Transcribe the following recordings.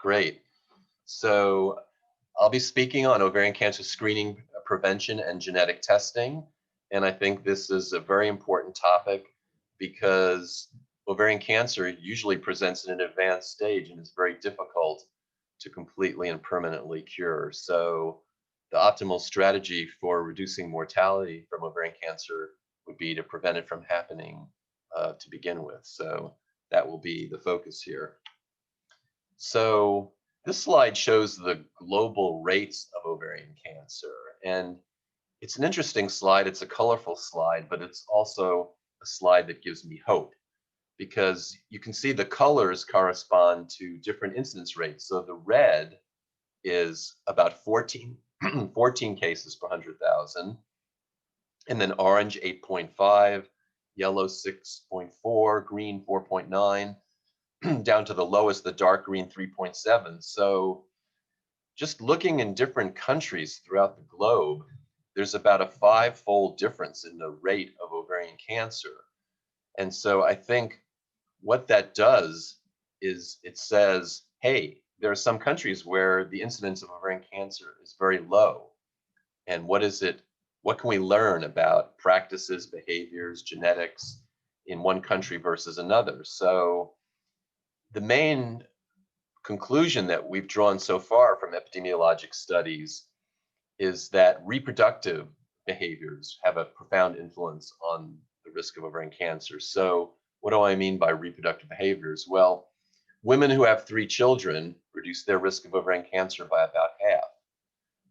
Great. So I'll be speaking on ovarian cancer screening, prevention, and genetic testing. And I think this is a very important topic because ovarian cancer usually presents in an advanced stage and is very difficult to completely and permanently cure. So the optimal strategy for reducing mortality from ovarian cancer would be to prevent it from happening to begin with. So that will be the focus here. So this slide shows the global rates of ovarian cancer. And it's an interesting slide. It's a colorful slide, but it's also a slide that gives me hope because you can see the colors correspond to different incidence rates. So the red is about 14 cases per 100,000, and then orange 8.5, yellow 6.4, green 4.9, down to the lowest, the dark green 3.7. So just looking in different countries throughout the globe, there's about a 5-fold difference in the rate of ovarian cancer. And so I think what that does is it says, hey, there are some countries where the incidence of ovarian cancer is very low. And what can we learn about practices, behaviors, genetics in one country versus another? So the main conclusion that we've drawn so far from epidemiologic studies is that reproductive behaviors have a profound influence on the risk of ovarian cancer. So what do I mean by reproductive behaviors? Well, women who have 3 children reduce their risk of ovarian cancer by about half.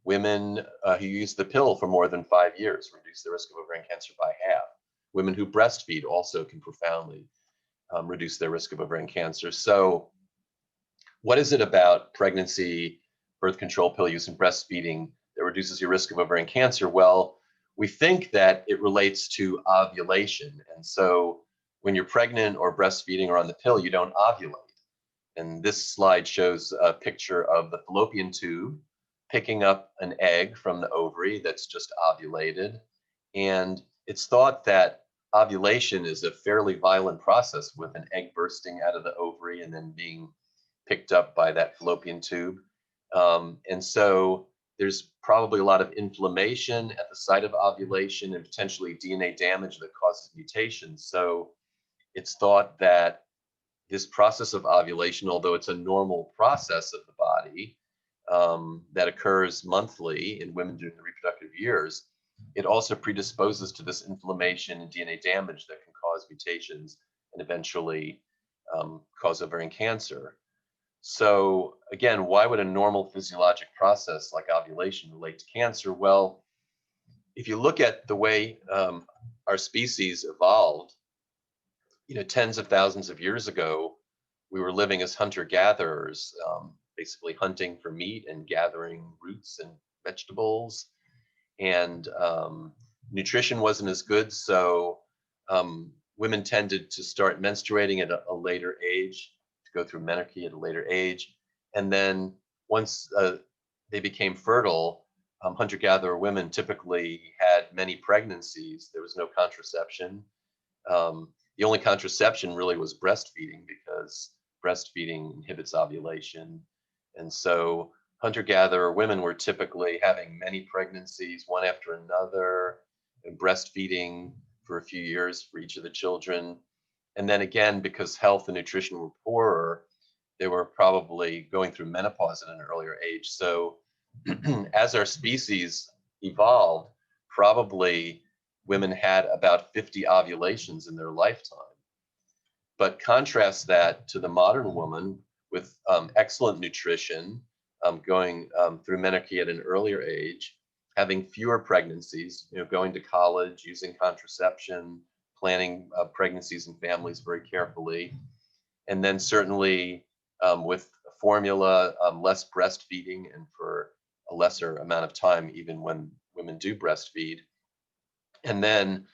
Women who use the pill for more than 5 years reduce their risk of ovarian cancer by half. Women who breastfeed also can profoundly reduce their risk of ovarian cancer. So what is it about pregnancy, birth control pill use, and breastfeeding that reduces your risk of ovarian cancer? Well, we think that it relates to ovulation. And so when you're pregnant or breastfeeding or on the pill, you don't ovulate. And this slide shows a picture of the fallopian tube picking up an egg from the ovary that's just ovulated. And it's thought that ovulation is a fairly violent process with an egg bursting out of the ovary and then being picked up by that fallopian tube. And so there's probably a lot of inflammation at the site of ovulation and potentially DNA damage that causes mutations. So it's thought that this process of ovulation, although it's a normal process of the body that occurs monthly in women during the reproductive years, it also predisposes to this inflammation and DNA damage that can cause mutations and eventually cause ovarian cancer. So again, why would a normal physiologic process like ovulation relate to cancer? Well, if you look at the way our species evolved, tens of thousands of years ago, we were living as hunter-gatherers, basically hunting for meat and gathering roots and vegetables. And nutrition wasn't as good, so women tended to start menstruating at a later age, go through menarche at a later age. And then once they became fertile, hunter-gatherer women typically had many pregnancies. There was no contraception. The only contraception really was breastfeeding because breastfeeding inhibits ovulation. And so hunter-gatherer women were typically having many pregnancies, one after another, and breastfeeding for a few years for each of the children. And then again, because health and nutrition were poorer, they were probably going through menopause at an earlier age. So as our species evolved, probably women had about 50 ovulations in their lifetime. But contrast that to the modern woman with excellent nutrition, going through menarche at an earlier age, having fewer pregnancies, going to college, using contraception, planning pregnancies and families very carefully. And then certainly with formula, less breastfeeding and for a lesser amount of time, even when women do breastfeed. And then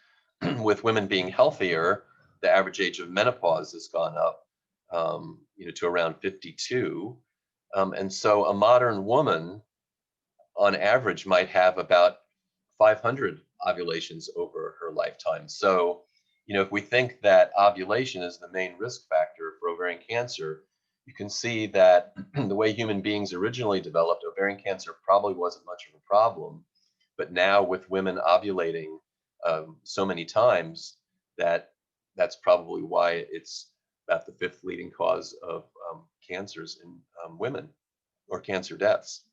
with women being healthier, the average age of menopause has gone up, to around 52. And so a modern woman on average might have about 500 ovulations over her lifetime. So, if we think that ovulation is the main risk factor for ovarian cancer, you can see that the way human beings originally developed, ovarian cancer probably wasn't much of a problem. But now with women ovulating so many times, that's probably why it's about the 5th leading cause of cancers in women, or cancer deaths.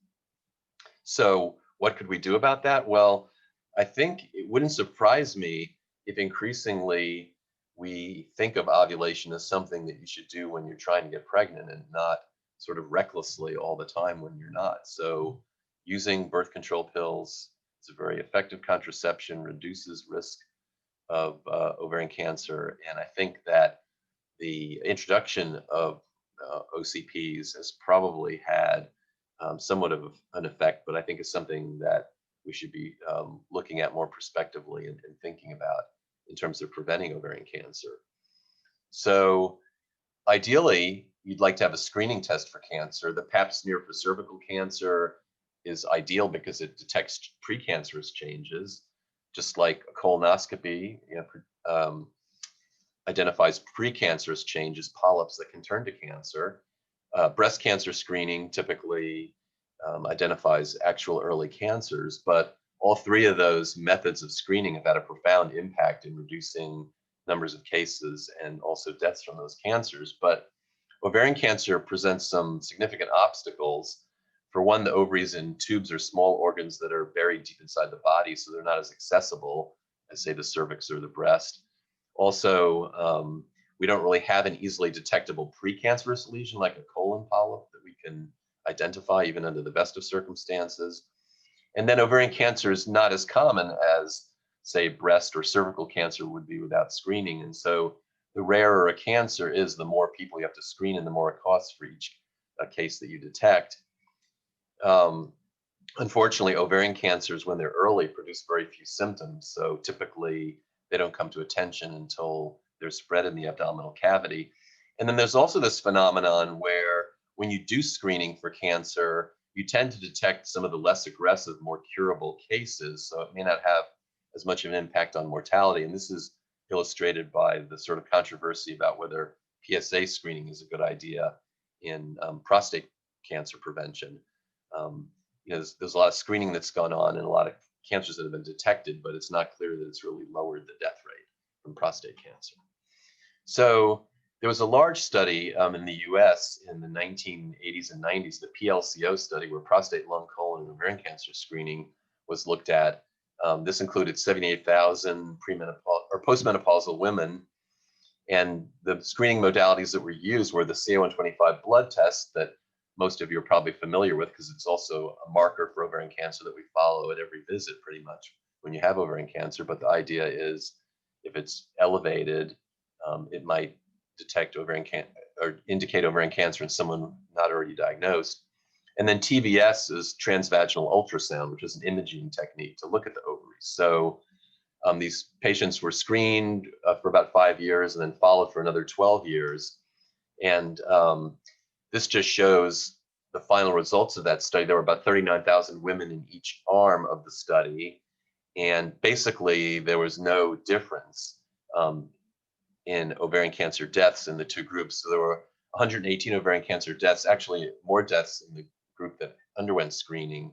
So what could we do about that? Well, I think it wouldn't surprise me if increasingly we think of ovulation as something that you should do when you're trying to get pregnant, and not sort of recklessly all the time when you're not. So using birth control pills is a very effective contraception, reduces risk of ovarian cancer. And I think that the introduction of OCPs has probably had somewhat of an effect, but I think it's something that we should be looking at more prospectively, and thinking about in terms of preventing ovarian cancer. So ideally, you'd like to have a screening test for cancer. The Pap smear for cervical cancer is ideal because it detects precancerous changes, just like a colonoscopy, identifies precancerous changes, polyps that can turn to cancer. Breast cancer screening typically identifies actual early cancers, but all 3 of those methods of screening have had a profound impact in reducing numbers of cases and also deaths from those cancers. But ovarian cancer presents some significant obstacles. For one, the ovaries and tubes are small organs that are buried deep inside the body, so they're not as accessible as, say, the cervix or the breast. Also, we don't really have an easily detectable precancerous lesion like a colon polyp that we can identify even under the best of circumstances. And then ovarian cancer is not as common as, say, breast or cervical cancer would be without screening. And so the rarer a cancer is, the more people you have to screen, and the more it costs for each case that you detect. Unfortunately, ovarian cancers, when they're early, produce very few symptoms. So typically, they don't come to attention until they're spread in the abdominal cavity. And then there's also this phenomenon where when you do screening for cancer, you tend to detect some of the less aggressive, more curable cases. So it may not have as much of an impact on mortality. And this is illustrated by the sort of controversy about whether PSA screening is a good idea in prostate cancer prevention. There's a lot of screening that's gone on, and a lot of cancers that have been detected, but it's not clear that it's really lowered the death rate from prostate cancer. So there was a large study in the US in the 1980s and 90s, the PLCO study, where prostate, lung, colon, and ovarian cancer screening was looked at. This included 78,000 premenopausal or postmenopausal women. And the screening modalities that were used were the CA-125 blood test that most of you are probably familiar with, because it's also a marker for ovarian cancer that we follow at every visit pretty much when you have ovarian cancer. But the idea is if it's elevated, it might detect ovarian cancer or indicate ovarian cancer in someone not already diagnosed. And then TVS is transvaginal ultrasound, which is an imaging technique to look at the ovaries. So these patients were screened for about 5 years and then followed for another 12 years. And this just shows the final results of that study. There were about 39,000 women in each arm of the study. And basically, there was no difference in ovarian cancer deaths in the 2 groups. So there were 118 ovarian cancer deaths, actually more deaths in the group that underwent screening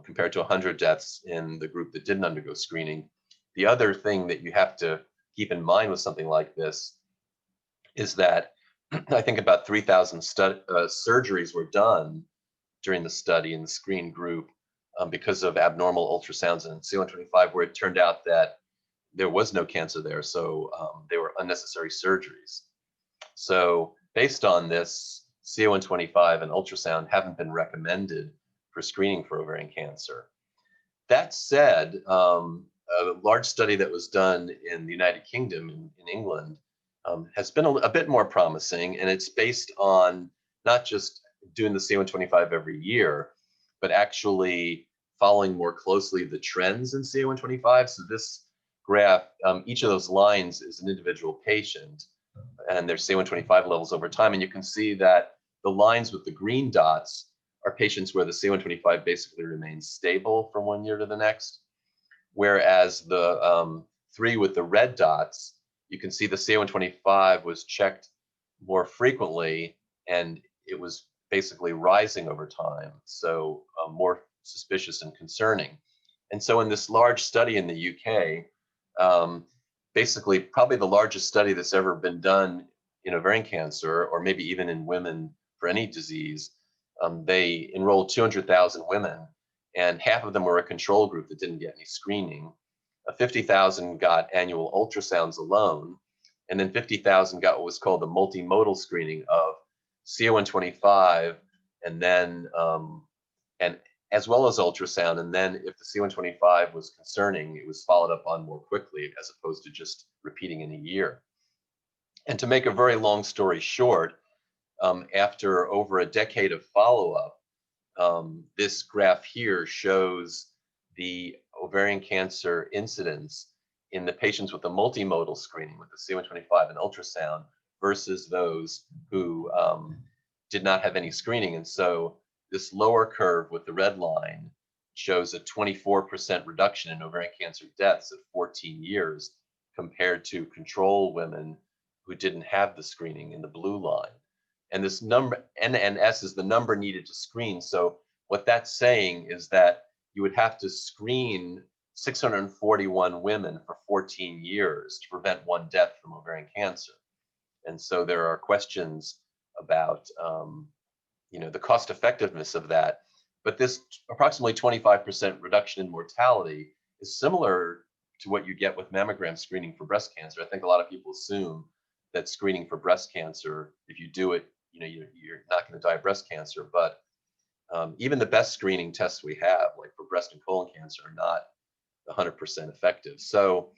compared to 100 deaths in the group that didn't undergo screening. The other thing that you have to keep in mind with something like this is that I think about 3,000 surgeries were done during the study in the screen group because of abnormal ultrasounds and CA-125, where it turned out that there was no cancer there. So they were unnecessary surgeries. So based on this, CA-125 and ultrasound haven't been recommended for screening for ovarian cancer. That said, a large study that was done in the United Kingdom, in England, has been a bit more promising, and it's based on not just doing the CA-125 every year, but actually following more closely the trends in CA-125. So this graph, each of those lines is an individual patient and their CA-125 levels over time. And you can see that the lines with the green dots are patients where the CA-125 basically remains stable from 1 year to the next. Whereas the 3 with the red dots, you can see the CA-125 was checked more frequently and it was basically rising over time, so more suspicious and concerning. And so in this large study in the UK, basically probably the largest study that's ever been done in ovarian cancer, or maybe even in women for any disease, they enrolled 200,000 women, and half of them were a control group that didn't get any screening. 50,000 got annual ultrasounds alone, and then 50,000 got what was called the multimodal screening of CA125, and then and as well as ultrasound. And then if the CA125 was concerning, it was followed up on more quickly as opposed to just repeating in a year. And to make a very long story short, after over a decade of follow-up, this graph here shows the ovarian cancer incidence in the patients with the multimodal screening with the CA125 and ultrasound versus those who did not have any screening. And so this lower curve with the red line shows a 24% reduction in ovarian cancer deaths at 14 years compared to control women who didn't have the screening in the blue line. And this number, NNS, is the number needed to screen. So what that's saying is that you would have to screen 641 women for 14 years to prevent one death from ovarian cancer. And so there are questions about the cost effectiveness of that. But this approximately 25% reduction in mortality is similar to what you get with mammogram screening for breast cancer. I think a lot of people assume that screening for breast cancer, if you do it, you're not going to die of breast cancer. But even the best screening tests we have, like for breast and colon cancer, are not 100% effective. So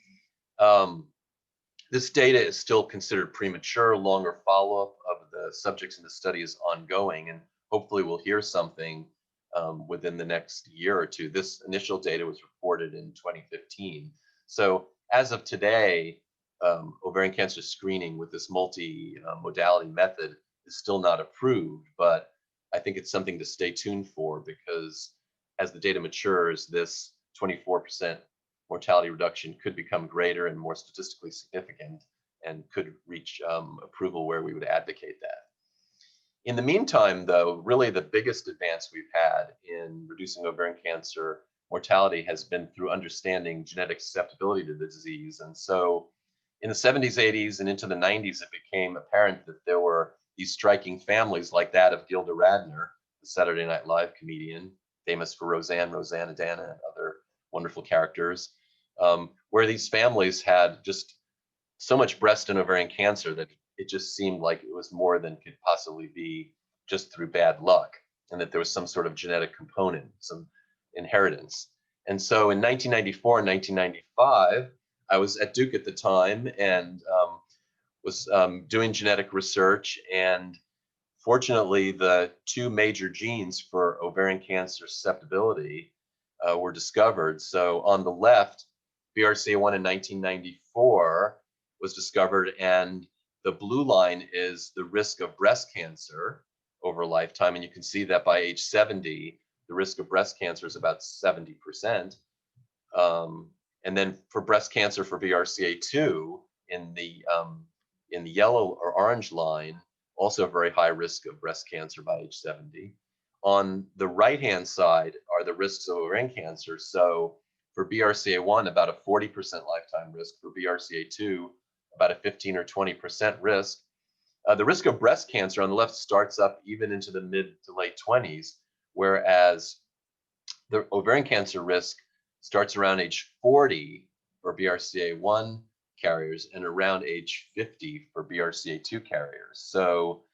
this data is still considered premature. Longer follow-up of the subjects in the study is ongoing, and hopefully we'll hear something within the next year or two. This initial data was reported in 2015. So as of today, ovarian cancer screening with this multi-modality method is still not approved, but I think it's something to stay tuned for, because as the data matures, this 24% mortality reduction could become greater and more statistically significant and could reach approval where we would advocate that. In the meantime, though, really the biggest advance we've had in reducing ovarian cancer mortality has been through understanding genetic susceptibility to the disease. And so in the 70s, 80s, and into the 90s, it became apparent that there were these striking families like that of Gilda Radner, the Saturday Night Live comedian, famous for Roseanne, Roseannadanna, and other wonderful characters, where these families had just so much breast and ovarian cancer that it just seemed like it was more than could possibly be just through bad luck, and that there was some sort of genetic component, some inheritance. And so in 1994 and 1995, I was at Duke at the time and was doing genetic research, and fortunately the two major genes for ovarian cancer susceptibility were discovered. So on the left, BRCA1 in 1994 was discovered, and the blue line is the risk of breast cancer over a lifetime. And you can see that by age 70, the risk of breast cancer is about 70%. And then for breast cancer for BRCA2 in the yellow or orange line, also a very high risk of breast cancer by age 70. On the right-hand side are the risks of ovarian cancer. So for BRCA1, about a 40% lifetime risk. For BRCA2, about a 15 or 20% risk. The risk of breast cancer on the left starts up even into the mid to late 20s, whereas the ovarian cancer risk starts around age 40 for BRCA1 carriers and around age 50 for BRCA2 carriers. So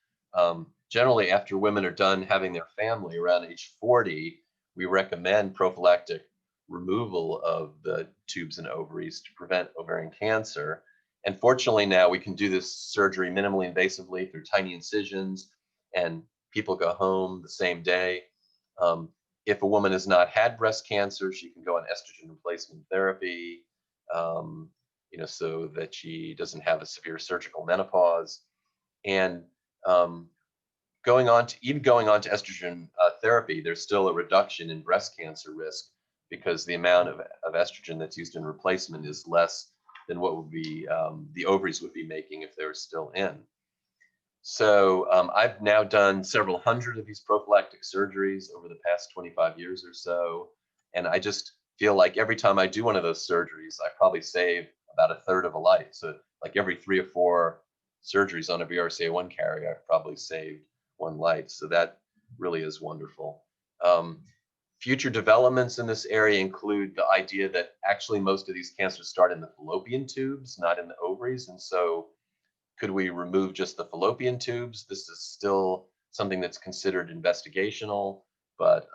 generally, after women are done having their family around age 40, we recommend prophylactic removal of the tubes and ovaries to prevent ovarian cancer. And fortunately now we can do this surgery minimally invasively through tiny incisions, and people go home the same day. If a woman has not had breast cancer, she can go on estrogen replacement therapy, so that she doesn't have a severe surgical menopause. And going on to estrogen therapy, there's still a reduction in breast cancer risk, because the amount of estrogen that's used in replacement is less than what would be the ovaries would be making if they were still in. So I've now done several hundred of these prophylactic surgeries over the past 25 years or so. And I just feel like every time I do one of those surgeries, I probably save about a third of a life. So like every 3 or 4 surgeries on a BRCA1 carrier, I've probably saved one life. So that really is wonderful. Um, Future developments in this area include the idea that actually most of these cancers start in the fallopian tubes, not in the ovaries. And so could we remove just the fallopian tubes? This is still something that's considered investigational, but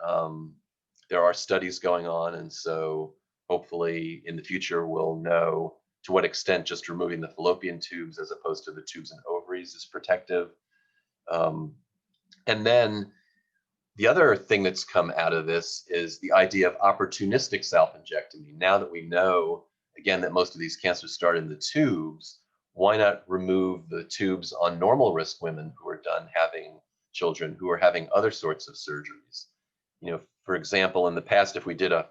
there are studies going on. And so hopefully in the future, we'll know to what extent just removing the fallopian tubes as opposed to the tubes and ovaries is protective. Um, and then the other thing that's come out of this is the idea of opportunistic salpingectomy. Now that we know, again, that most of these cancers start in the tubes, why not remove the tubes on normal risk women who are done having children, who are having other sorts of surgeries? For example, in the past, if we did a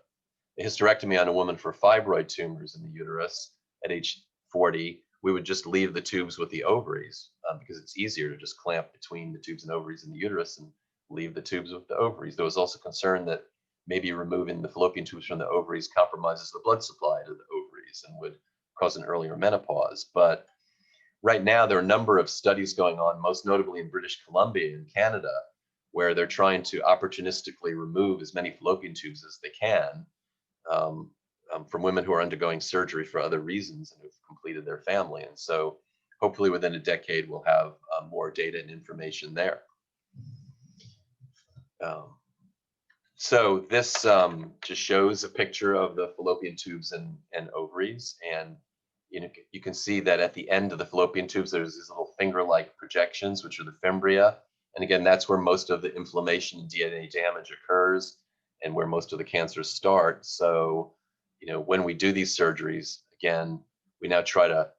hysterectomy on a woman for fibroid tumors in the uterus at age 40, we would just leave the tubes with the ovaries because it's easier to just clamp between the tubes and ovaries in the uterus and leave the tubes with the ovaries. There was also concern that maybe removing the fallopian tubes from the ovaries compromises the blood supply to the ovaries and would cause an earlier menopause. But right now, there are a number of studies going on, most notably in British Columbia and Canada, where they're trying to opportunistically remove as many fallopian tubes as they can um, from women who are undergoing surgery for other reasons and who've completed their family. And so hopefully within a decade, we'll have more data and information there. So this just shows a picture of the fallopian tubes and ovaries. And you can see that at the end of the fallopian tubes, there's these little finger-like projections, which are the fimbria. And again, that's where most of the inflammation and DNA damage occurs and where most of the cancers start. So, when we do these surgeries, again, we now try to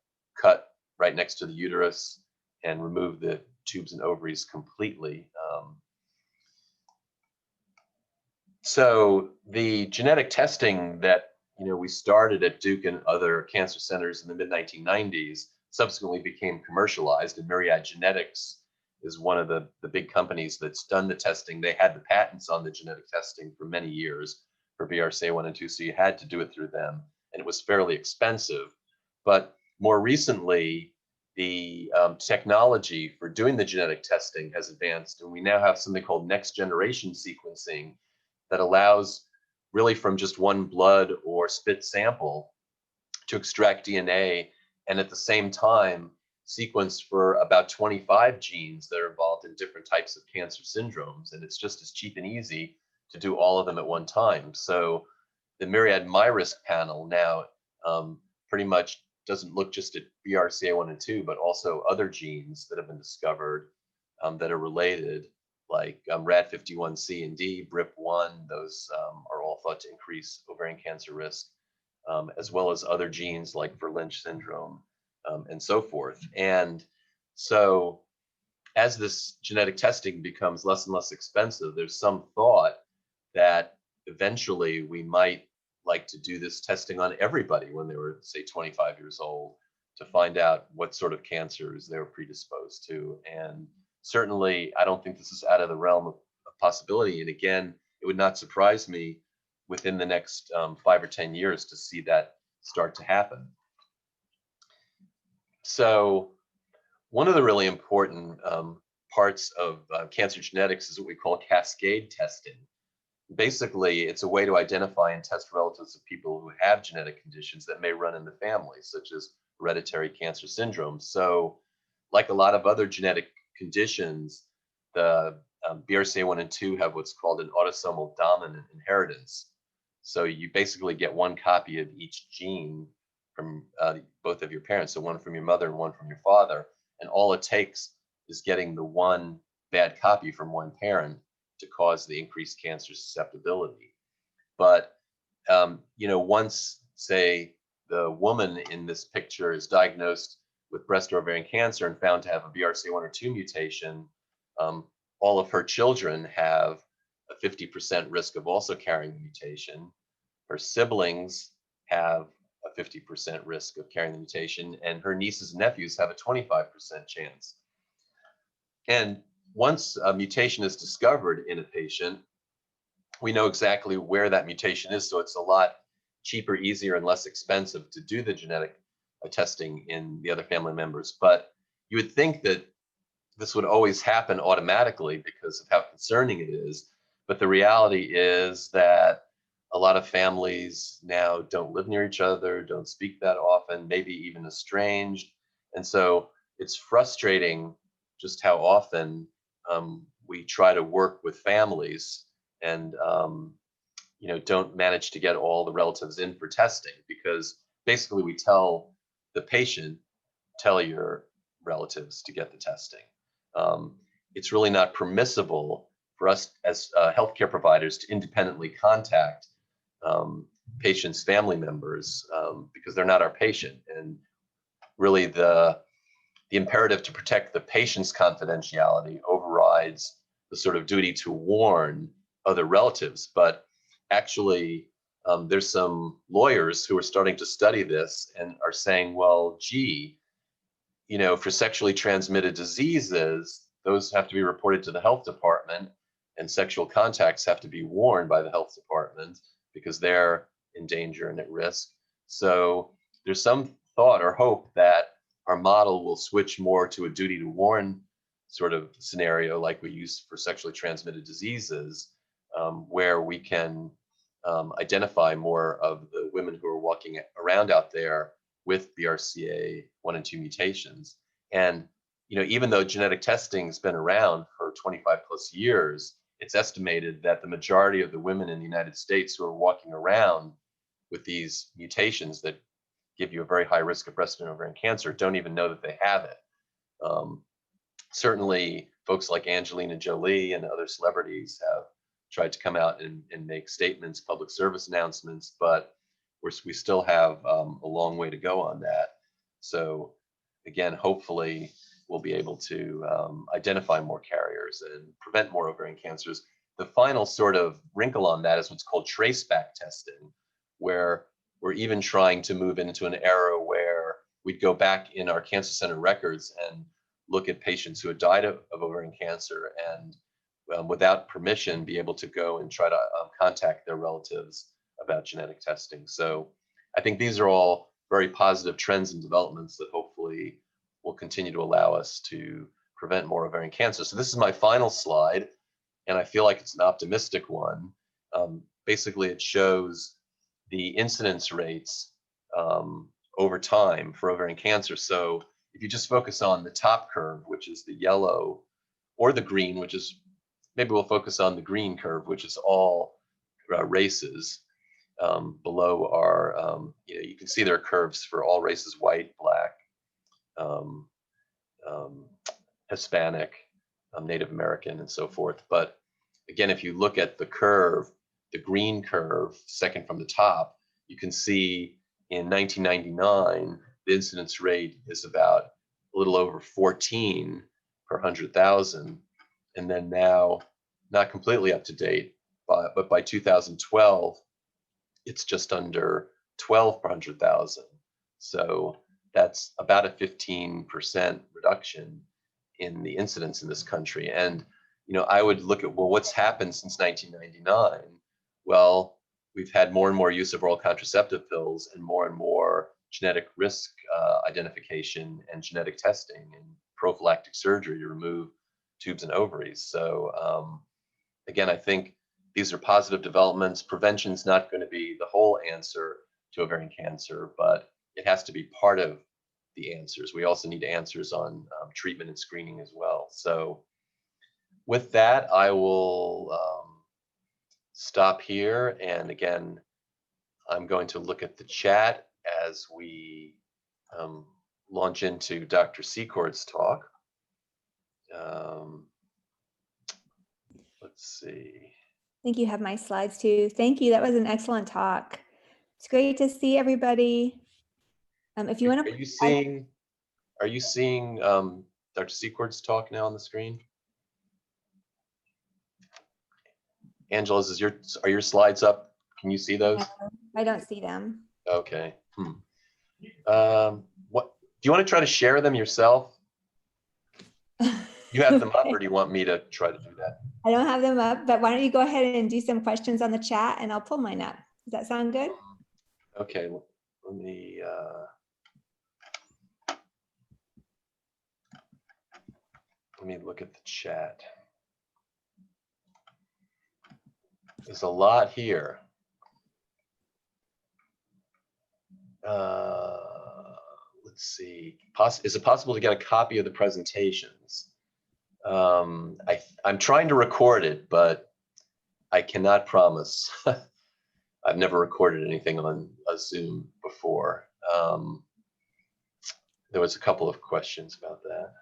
cut right next to the uterus and remove the tubes and ovaries completely. So the genetic testing that we started at Duke and other cancer centers in the mid 1990s subsequently became commercialized, and Myriad Genetics is one of the big companies that's done the testing. They had the patents on the genetic testing for many years for BRCA1 and 2, so you had to do it through them, and it was fairly expensive. But more recently, the technology for doing the genetic testing has advanced, and we now have something called next generation sequencing that allows really from just one blood or spit sample to extract DNA and at the same time sequence for about 25 genes that are involved in different types of cancer syndromes. And it's just as cheap and easy to do all of them at one time. So the Myriad MyRisk panel now pretty much doesn't look just at BRCA1 and 2, but also other genes that have been discovered that are related, like RAD51C and D, BRIP1. Those are all thought to increase ovarian cancer risk, as well as other genes like for Lynch syndrome and so forth. And so as this genetic testing becomes less and less expensive, there's some thought that eventually we might like to do this testing on everybody when they were, say, 25 years old to find out what sort of cancers they're predisposed to. And certainly, I don't think this is out of the realm of possibility. And again, it would not surprise me within the next 5 or 10 years to see that start to happen. So one of the really important parts of cancer genetics is what we call cascade testing. Basically, it's a way to identify and test relatives of people who have genetic conditions that may run in the family, such as hereditary cancer syndrome. So, like a lot of other genetic conditions, the BRCA1 and 2 have what's called an autosomal dominant inheritance. So you basically get one copy of each gene from both of your parents, so one from your mother and one from your father. And all it takes is getting the one bad copy from one parent to cause the increased cancer susceptibility. But once, say, the woman in this picture is diagnosed with breast or ovarian cancer and found to have a BRCA1 or 2 mutation, all of her children have a 50% risk of also carrying the mutation. Her siblings have a 50% risk of carrying the mutation, and her nieces and nephews have a 25% chance. And once a mutation is discovered in a patient, we know exactly where that mutation is. So it's a lot cheaper, easier, and less expensive to do the genetic testing in the other family members. But you would think that this would always happen automatically because of how concerning it is. But the reality is that a lot of families now don't live near each other, don't speak that often, maybe even estranged. And so it's frustrating just how often we try to work with families and don't manage to get all the relatives in for testing, because basically we tell the patient, tell your relatives to get the testing. It's really not permissible for us as healthcare providers to independently contact patients' family members because they're not our patient. And really the imperative to protect the patient's confidentiality overrides the sort of duty to warn other relatives. But actually, there's some lawyers who are starting to study this and are saying, well, gee, for sexually transmitted diseases, those have to be reported to the health department, and sexual contacts have to be warned by the health department because they're in danger and at risk. So there's some thought or hope that our model will switch more to a duty to warn sort of scenario like we use for sexually transmitted diseases, where we can identify more of the women who are walking around out there with BRCA1 and 2 mutations. And even though genetic testing has been around for 25 plus years, it's estimated that the majority of the women in the United States who are walking around with these mutations that give you a very high risk of breast and ovarian cancer don't even know that they have it. Certainly, folks like Angelina Jolie and other celebrities have tried to come out and make statements, public service announcements, but we still have a long way to go on that. So again, hopefully we'll be able to identify more carriers and prevent more ovarian cancers. The final sort of wrinkle on that is what's called traceback testing, where we're even trying to move into an era where we'd go back in our cancer center records and look at patients who had died of ovarian cancer and without permission be able to go and try to contact their relatives about genetic testing. So I think these are all very positive trends and developments that hopefully will continue to allow us to prevent more ovarian cancer. So this is my final slide, and I feel like it's an optimistic one. Basically, it shows the incidence rates over time for ovarian cancer. So if you just focus on the top curve, which is the yellow, or the green, which is, maybe we'll focus on the green curve, which is all races. Below are, you can see there are curves for all races: white, black, Hispanic, Native American, and so forth. But again, if you look at the curve, the green curve, second from the top, you can see in 1999, the incidence rate is about a little over 14 per 100,000. And then now, not completely up to date, but by 2012, it's just under 12 per 100,000. So that's about a 15% reduction in the incidence in this country. And I would look at, well, what's happened since 1999? Well, we've had more and more use of oral contraceptive pills and more genetic risk identification and genetic testing and prophylactic surgery to remove tubes and ovaries. So again, I think these are positive developments. Prevention is not going to be the whole answer to ovarian cancer, but it has to be part of the answers. We also need answers on treatment and screening as well. So with that, I will stop here. And again, I'm going to look at the chat as we launch into Dr. Secord's talk. Let's see. I think you have my slides too. Thank you. That was an excellent talk. It's great to see everybody. If you want to, are you seeing Dr. Secord's talk now on the screen? Angela, are your slides up? Can you see those? No, I don't see them. Okay. What do you want to try to share them yourself? You have them up, Okay. or do you want me to try to do that? I don't have them up, but why don't you go ahead and do some questions on the chat and I'll pull mine up. Does that sound good? Okay, let me look at the chat. There's a lot here. Let's see. Is it possible to get a copy of the presentations? I'm trying to record it, but I cannot promise. I've never recorded anything on a Zoom before. There was a couple of questions about that.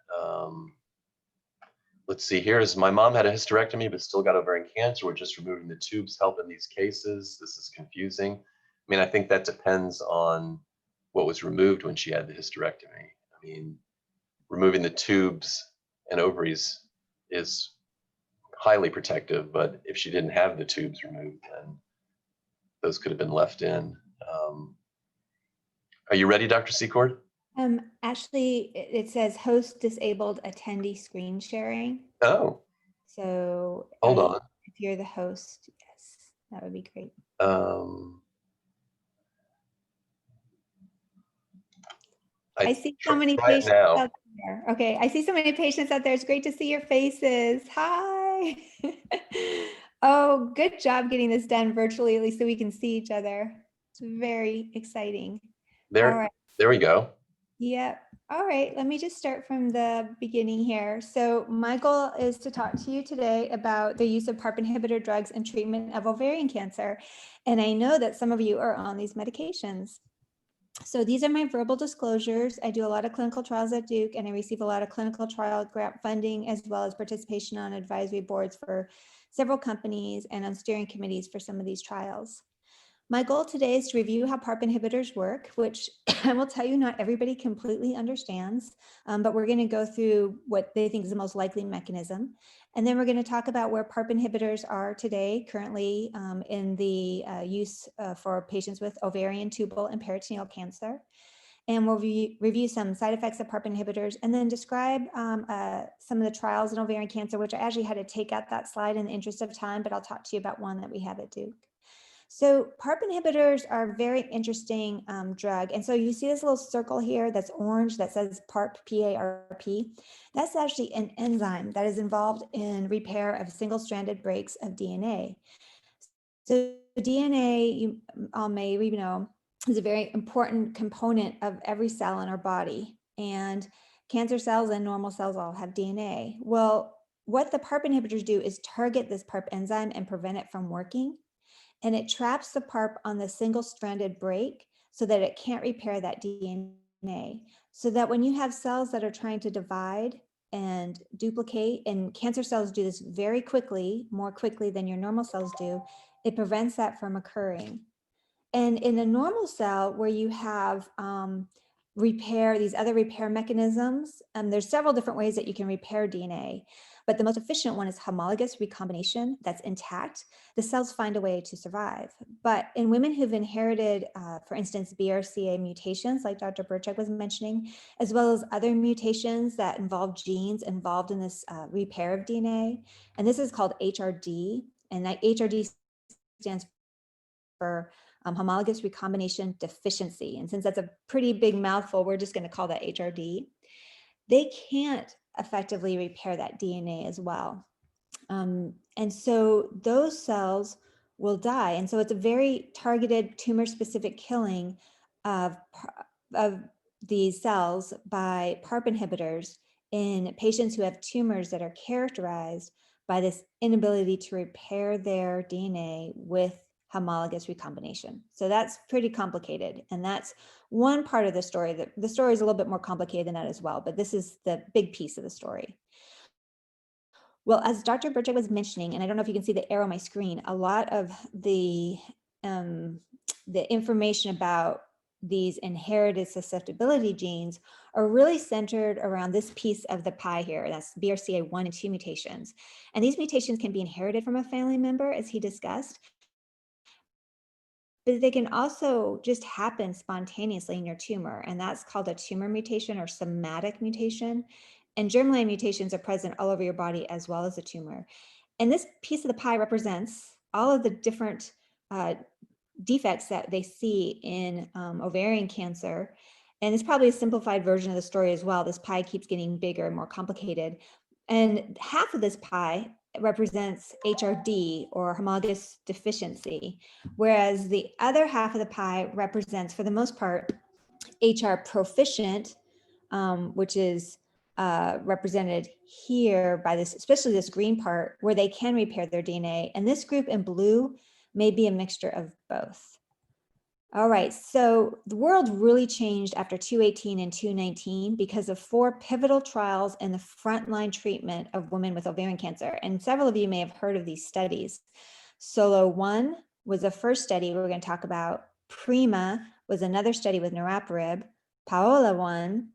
Let's see, here's my mom had a hysterectomy, but still got ovarian cancer. We're just removing the tubes help in these cases. This is confusing. I mean, I think that depends on what was removed when she had the hysterectomy. I mean, removing the tubes and ovaries is highly protective, but if she didn't have the tubes removed, then those could have been left in. Are you ready, Dr. Secord? Actually, it says host disabled attendee screen sharing. Oh, So hold on. if you're the host, yes, that would be great. I see so many patients out there. Okay, I see so many patients out there. It's great to see your faces. Hi. Oh, good job getting this done virtually, at least so we can see each other. It's very exciting. There, all right. There we go. Yep. All right, let me just start from the beginning here. So my goal is to talk to you today about the use of PARP inhibitor drugs in treatment of ovarian cancer. And I know that some of you are on these medications. So these are my verbal disclosures. I do a lot of clinical trials at Duke, and I receive a lot of clinical trial grant funding, as well as participation on advisory boards for several companies and on steering committees for some of these trials. My goal today is to review how PARP inhibitors work, which I will tell you not everybody completely understands, but we're going to go through what they think is the most likely mechanism. And then we're going to talk about where PARP inhibitors are today, currently in the use for patients with ovarian, tubal, and peritoneal cancer. And we'll review some side effects of PARP inhibitors and then describe some of the trials in ovarian cancer, which I actually had to take out that slide in the interest of time, but I'll talk to you about one that we have at Duke. So PARP inhibitors are a very interesting drug. And so you see this little circle here that's orange that says PARP, P-A-R-P. That's actually an enzyme that is involved in repair of single-stranded breaks of DNA. So DNA, you all may know, is a very important component of every cell in our body. And cancer cells and normal cells all have DNA. Well, what the PARP inhibitors do is target this PARP enzyme and prevent it from working. And it traps the PARP on the single-stranded break so that it can't repair that DNA. So that when you have cells that are trying to divide and duplicate, and cancer cells do this very quickly, more quickly than your normal cells do, it prevents that from occurring. And in a normal cell where you have these other repair mechanisms, there's several different ways that you can repair DNA. But the most efficient one is homologous recombination that's intact. The cells find a way to survive. But in women who've inherited, for instance, BRCA mutations, like Dr. Berchuck was mentioning, as well as other mutations that involve genes involved in this repair of DNA, and this is called HRD, and that HRD stands for homologous recombination deficiency. And since that's a pretty big mouthful, we're just going to call that HRD. They can't effectively repair that DNA as well. And so those cells will die. And so it's a very targeted tumor-specific killing of these cells by PARP inhibitors in patients who have tumors that are characterized by this inability to repair their DNA with homologous recombination. So that's pretty complicated. And that's one part of the story. The story is a little bit more complicated than that as well, but this is the big piece of the story. Well, as Dr. Berchuck was mentioning, and I don't know if you can see the arrow on my screen, a lot of the information about these inherited susceptibility genes are really centered around this piece of the pie here. That's BRCA1 and 2 mutations. And these mutations can be inherited from a family member, as he discussed, but they can also just happen spontaneously in your tumor. And that's called a tumor mutation or somatic mutation. And germline mutations are present all over your body as well as the tumor. And this piece of the pie represents all of the different defects that they see in ovarian cancer. And it's probably a simplified version of the story as well. This pie keeps getting bigger and more complicated. And half of this pie represents HRD, or homologous deficiency, whereas the other half of the pie represents, for the most part, HR proficient, which is represented here by this, especially this green part, where they can repair their DNA. And this group in blue may be a mixture of both. All right, so the world really changed after 218 and 219 because of 4 pivotal trials in the frontline treatment of women with ovarian cancer. And several of you may have heard of these studies. SOLO1 was the first study we're going to talk about. PRIMA was another study with niraparib. PAOLA1,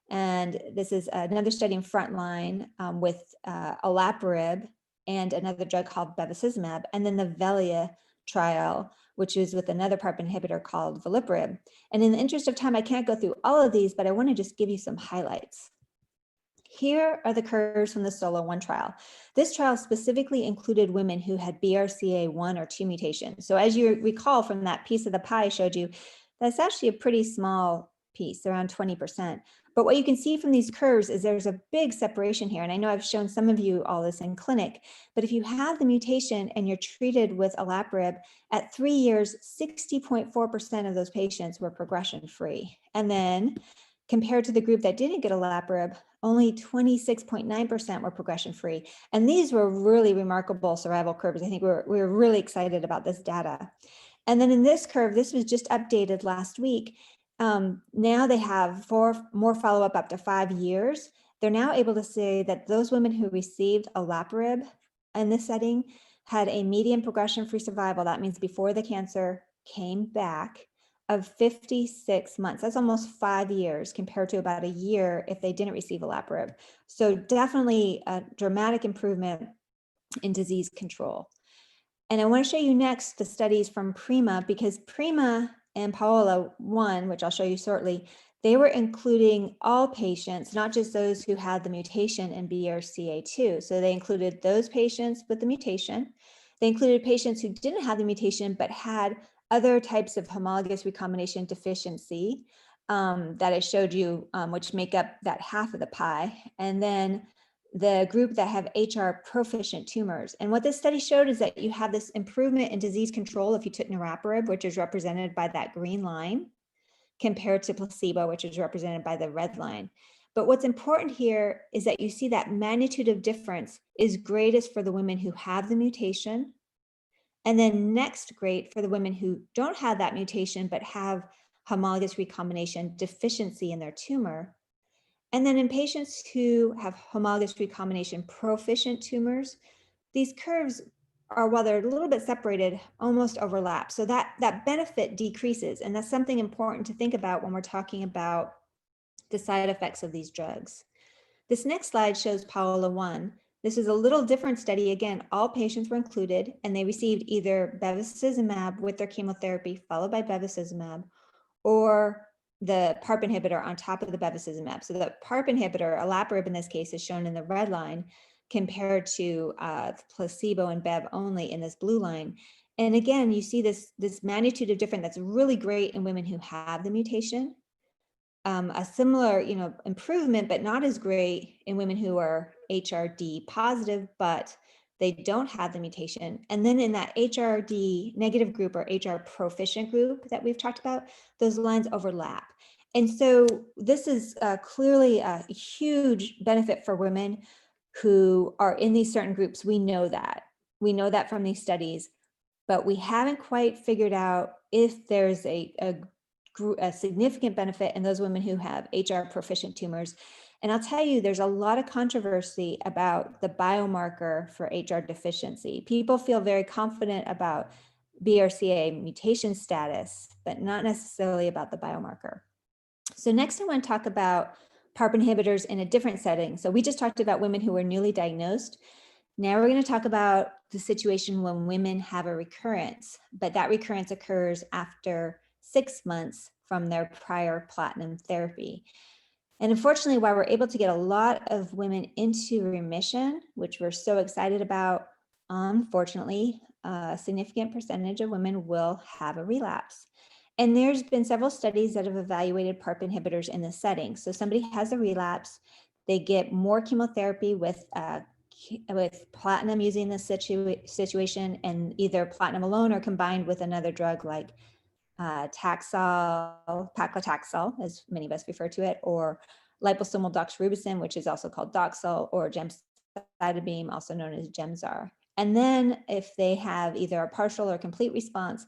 and this is another study in frontline with olaparib and another drug called bevacizumab, and then the VELIA trial, which is with another PARP inhibitor called veliparib. And in the interest of time, I can't go through all of these, but I want to just give you some highlights. Here are the curves from the SOLO1 trial. This trial specifically included women who had BRCA1 or 2 mutations. So as you recall from that piece of the pie I showed you, that's actually a pretty small piece, around 20%. But what you can see from these curves is there's a big separation here. And I know I've shown some of you all this in clinic, but if you have the mutation and you're treated with olaparib, at 3 years, 60.4% of those patients were progression-free. And then compared to the group that didn't get olaparib, only 26.9% were progression-free. And these were really remarkable survival curves. I think we were really excited about this data. And then in this curve, this was just updated last week. Now they have 4 more follow-up up to 5 years. They're now able to say that those women who received olaparib in this setting had a median progression-free survival. That means before the cancer came back, of 56 months. That's almost 5 years compared to about a year if they didn't receive olaparib. So definitely a dramatic improvement in disease control. And I want to show you next the studies from PRIMA, because PRIMA and PAOLA1, which I'll show you shortly, they were including all patients, not just those who had the mutation in BRCA2. So they included those patients with the mutation. They included patients who didn't have the mutation but had other types of homologous recombination deficiency that I showed you, which make up that half of the pie. And then the group that have HR proficient tumors. And what this study showed is that you have this improvement in disease control if you took niraparib, which is represented by that green line, compared to placebo, which is represented by the red line. But what's important here is that you see that magnitude of difference is greatest for the women who have the mutation, and then next great for the women who don't have that mutation but have homologous recombination deficiency in their tumor. And then in patients who have homologous recombination proficient tumors, these curves are, while they're a little bit separated, almost overlap. So that benefit decreases. And that's something important to think about when we're talking about the side effects of these drugs. This next slide shows PAOLA1. This is a little different study. Again, all patients were included and they received either bevacizumab with their chemotherapy followed by bevacizumab, or the PARP inhibitor on top of the bevacizumab. So the PARP inhibitor, olaparib in this case, is shown in the red line compared to placebo and bev only in this blue line. And again, you see this magnitude of difference that's really great in women who have the mutation. A similar, improvement, but not as great in women who are HRD positive, but they don't have the mutation. And then in that HRD negative group or HR proficient group that we've talked about, those lines overlap. And so this is clearly a huge benefit for women who are in these certain groups. We know that. We know that from these studies, but we haven't quite figured out if there's a significant benefit in those women who have HR proficient tumors. And I'll tell you, there's a lot of controversy about the biomarker for HR deficiency. People feel very confident about BRCA mutation status, but not necessarily about the biomarker. So next I want to talk about PARP inhibitors in a different setting. So we just talked about women who were newly diagnosed. Now we're going to talk about the situation when women have a recurrence, but that recurrence occurs after 6 months from their prior platinum therapy. And unfortunately, while we're able to get a lot of women into remission, which we're so excited about, unfortunately, a significant percentage of women will have a relapse. And there's been several studies that have evaluated PARP inhibitors in this setting. So somebody has a relapse, they get more chemotherapy with platinum using this situation, and either platinum alone or combined with another drug like Taxol, paclitaxel, as many of us refer to it, or liposomal doxorubicin, which is also called Doxil, or gemcitabine, also known as Gemzar. And then if they have either a partial or complete response,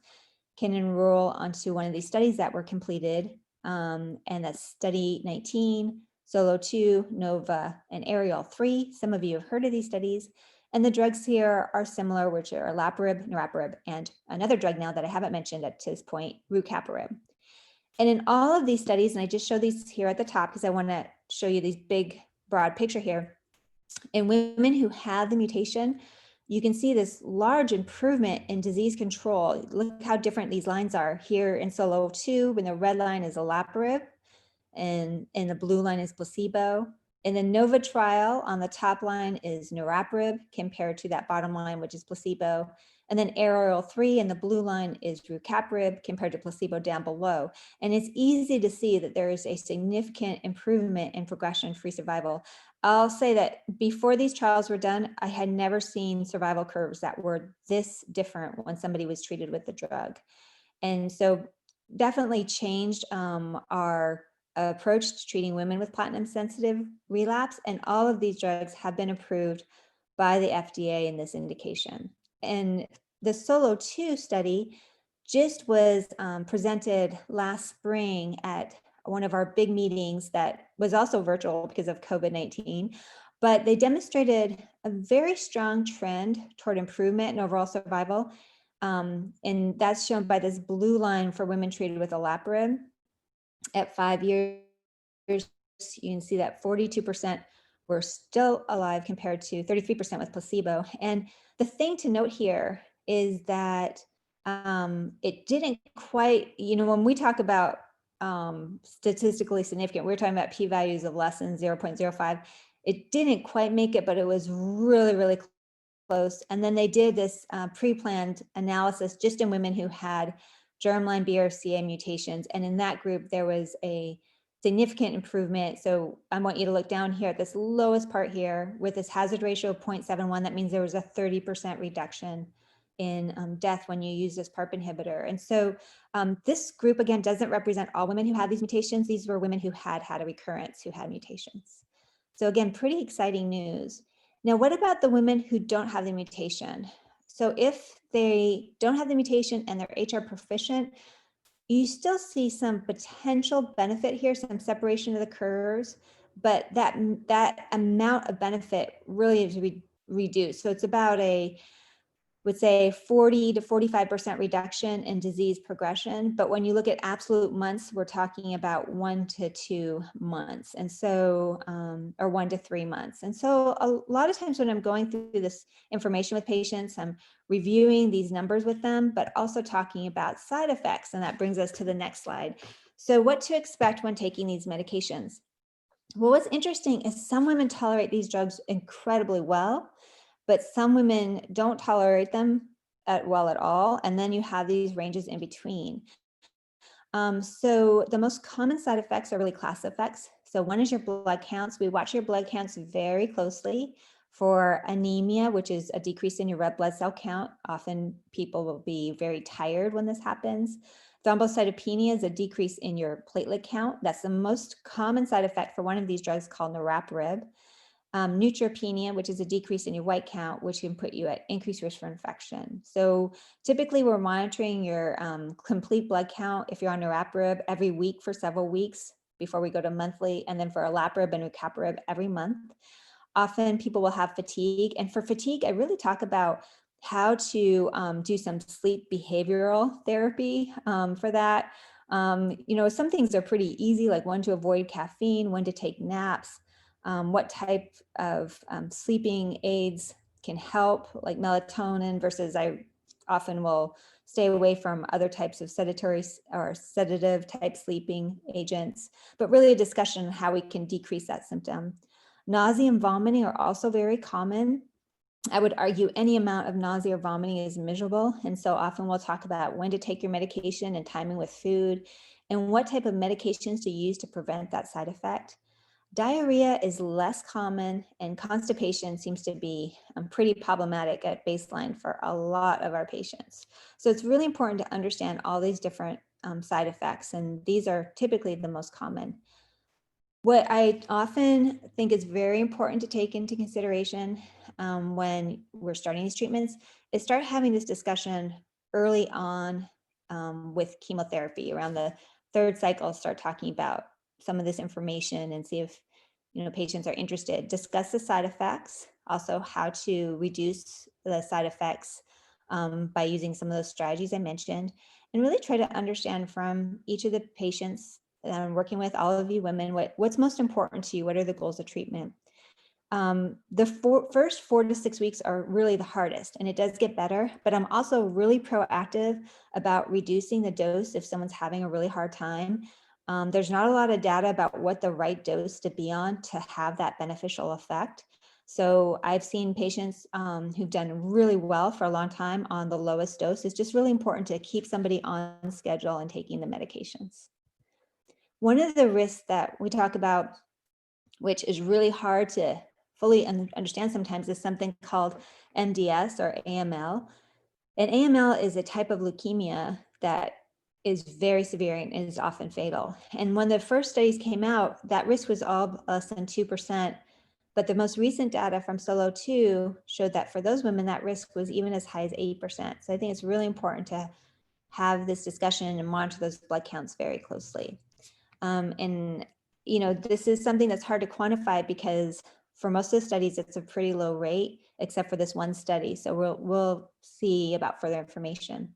can enroll onto one of these studies that were completed, and that's study 19, SOLO2, NOVA, and Ariel 3. Some of you have heard of these studies. And the drugs here are similar, which are olaparib, niraparib, and another drug now that I haven't mentioned at this point, rucaparib. And in all of these studies, and I just show these here at the top because I want to show you these big, broad picture here. In women who have the mutation, you can see this large improvement in disease control. Look how different these lines are. Here in SOLO2, when the red line is olaparib, and the blue line is placebo. In the NOVA trial, on the top line is niraparib compared to that bottom line, which is placebo. And then Ariel 3 and the blue line is rucaparib compared to placebo down below. And it's easy to see that there is a significant improvement in progression-free survival. I'll say that before these trials were done, I had never seen survival curves that were this different when somebody was treated with the drug. And so definitely changed our approach to treating women with platinum sensitive relapse. And all of these drugs have been approved by the FDA in this indication. And the SOLO2 study just was presented last spring at one of our big meetings that was also virtual because of COVID-19, but they demonstrated a very strong trend toward improvement in overall survival. And that's shown by this blue line for women treated with olaparib. At 5 years, you can see that 42% were still alive compared to 33% with placebo. And the thing to note here is that it didn't quite, when we talk about statistically significant, we're talking about p-values of less than 0.05. It didn't quite make it, but it was really, really close. And then they did this pre-planned analysis just in women who had germline BRCA mutations. And in that group, there was a significant improvement. So I want you to look down here at this lowest part here with this hazard ratio of 0.71. That means there was a 30% reduction in death when you use this PARP inhibitor. And so this group, again, doesn't represent all women who have these mutations. These were women who had a recurrence, who had mutations. So again, pretty exciting news. Now, what about the women who don't have the mutation? So if they don't have the mutation and they're HR proficient, you still see some potential benefit here, some separation of the curves, but that amount of benefit really is reduced. So it's about would say 40 to 45% reduction in disease progression. But when you look at absolute months, we're talking about 1 to 2 months. And so, or 1 to 3 months. And so a lot of times when I'm going through this information with patients, I'm reviewing these numbers with them, but also talking about side effects. And that brings us to the next slide. So what to expect when taking these medications? Well, what's interesting is some women tolerate these drugs incredibly well, but some women don't tolerate them well at all. And then you have these ranges in between. So the most common side effects are really class effects. So one is your blood counts. We watch your blood counts very closely for anemia, which is a decrease in your red blood cell count. Often people will be very tired when this happens. Thrombocytopenia is a decrease in your platelet count. That's the most common side effect for one of these drugs called niraparib. Neutropenia, which is a decrease in your white count, which can put you at increased risk for infection. So typically we're monitoring your complete blood count if you're on niraparib every week for several weeks before we go to monthly, and then for olaparib and rucaparib every month. Often people will have fatigue, and for fatigue, I really talk about how to do some sleep behavioral therapy for that. Some things are pretty easy, like when to avoid caffeine, when to take naps, what type of sleeping aids can help, like melatonin versus I often will stay away from other types of sedentary or sedative type sleeping agents, but really a discussion on how we can decrease that symptom. Nausea and vomiting are also very common. I would argue any amount of nausea or vomiting is miserable. And so often we'll talk about when to take your medication and timing with food and what type of medications to use to prevent that side effect. Diarrhea is less common, and constipation seems to be pretty problematic at baseline for a lot of our patients. So it's really important to understand all these different side effects, and these are typically the most common. What I often think is very important to take into consideration when we're starting these treatments is start having this discussion early on with chemotherapy. Around the third cycle, start talking about some of this information and see if patients are interested. Discuss the side effects, also how to reduce the side effects by using some of those strategies I mentioned, and really try to understand from each of the patients that I'm working with, all of you women, what's most important to you? What are the goals of treatment? The first 4 to 6 weeks are really the hardest, and it does get better, but I'm also really proactive about reducing the dose if someone's having a really hard time. There's not a lot of data about what the right dose to be on to have that beneficial effect. So I've seen patients who've done really well for a long time on the lowest dose. It's just really important to keep somebody on schedule and taking the medications. One of the risks that we talk about, which is really hard to fully understand sometimes, is something called MDS or AML. And AML is a type of leukemia that is very severe and is often fatal. And when the first studies came out, that risk was all less than 2%. But the most recent data from SOLO2 showed that for those women, that risk was even as high as 8%. So I think it's really important to have this discussion and monitor those blood counts very closely. And this is something that's hard to quantify because for most of the studies, it's a pretty low rate, except for this one study. So we'll see about further information.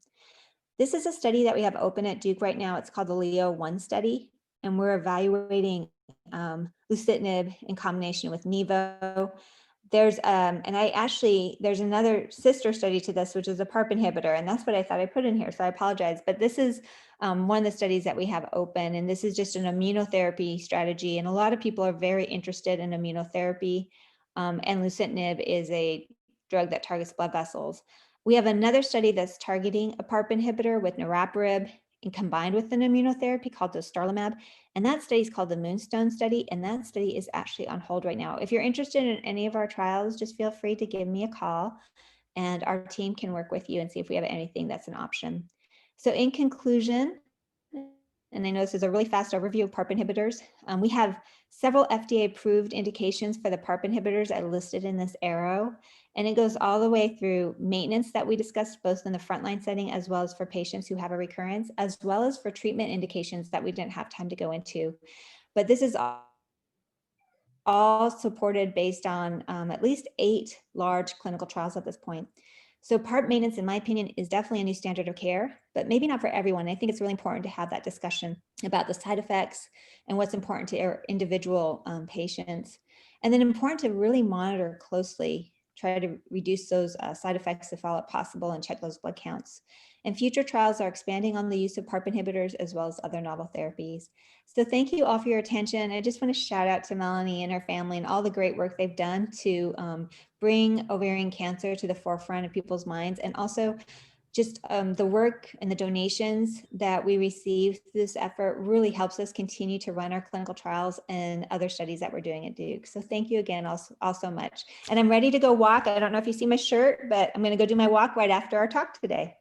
This is a study that we have open at Duke right now. It's called the LEO-1 study, and we're evaluating lucitanib in combination with Nivo. There's another sister study to this, which is a PARP inhibitor, and that's what I thought I put in here, so I apologize. But this is one of the studies that we have open, and this is just an immunotherapy strategy, and a lot of people are very interested in immunotherapy, and lucitanib is a drug that targets blood vessels. We have another study that's targeting a PARP inhibitor with niraparib and combined with an immunotherapy called dostarlimab. And that study is called the Moonstone study. And that study is actually on hold right now. If you're interested in any of our trials, just feel free to give me a call and our team can work with you and see if we have anything that's an option. So in conclusion, and I know this is a really fast overview of PARP inhibitors, we have several FDA approved indications for the PARP inhibitors as listed in this arrow. And it goes all the way through maintenance that we discussed, both in the frontline setting, as well as for patients who have a recurrence, as well as for treatment indications that we didn't have time to go into. But this is all supported based on at least 8 large clinical trials at this point. So PARP maintenance, in my opinion, is definitely a new standard of care, but maybe not for everyone. I think it's really important to have that discussion about the side effects and what's important to our individual patients. And then important to really monitor closely, try to reduce those side effects if all possible and check those blood counts. And future trials are expanding on the use of PARP inhibitors as well as other novel therapies. So thank you all for your attention. I just want to shout out to Melanie and her family and all the great work they've done to bring ovarian cancer to the forefront of people's minds, and also just the work and the donations that we receive through this effort really helps us continue to run our clinical trials and other studies that we're doing at Duke. So thank you again all so much. And I'm ready to go walk. I don't know if you see my shirt, but I'm going to go do my walk right after our talk today.